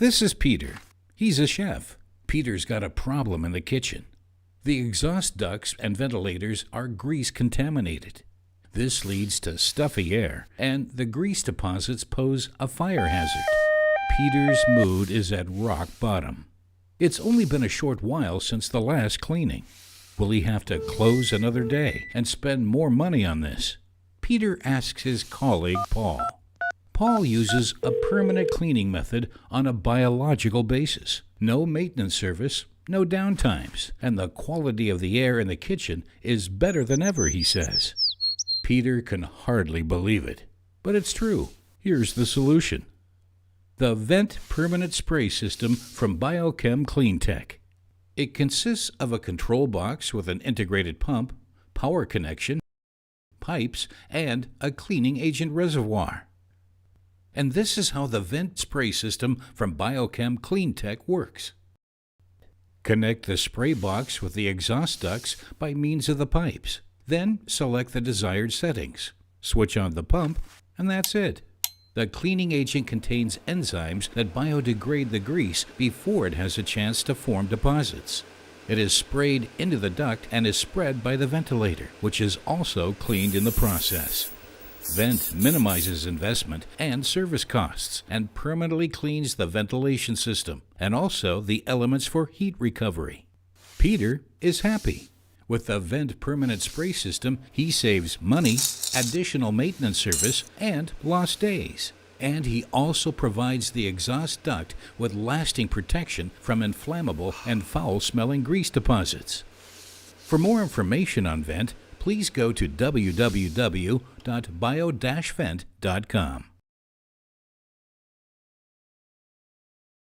This is Peter. He's a chef. Peter's got a problem in the kitchen. The exhaust ducts and ventilators are grease contaminated. This leads to stuffy air, and the grease deposits pose a fire hazard. Peter's mood is at rock bottom. It's only been a short while since the last cleaning. Will he have to close another day and spend more money on this? Peter asks his colleague Paul. Paul uses a permanent cleaning method on a biological basis. No maintenance service, no downtimes, and the quality of the air in the kitchen is better than ever, he says. Peter can hardly believe it, but it's true. Here's the solution. The Vent Permanent Spray System from Biochem Cleantech. It consists of a control box with an integrated pump, power connection, pipes, and a cleaning agent reservoir. And this is how the vent spray system from Biochem Cleantech works. Connect the spray box with the exhaust ducts by means of the pipes. Then select the desired settings. Switch on the pump, and that's it. The cleaning agent contains enzymes that biodegrade the grease before it has a chance to form deposits. It is sprayed into the duct and is spread by the ventilator, which is also cleaned in the process. Vent minimizes investment and service costs and permanently cleans the ventilation system and also the elements for heat recovery. Peter is happy. With the Vent Permanent Spray System, he saves money, additional maintenance service, and lost days. And he also provides the exhaust duct with lasting protection from inflammable and foul-smelling grease deposits. For more information on Vent, please go to www.bio-vent.com.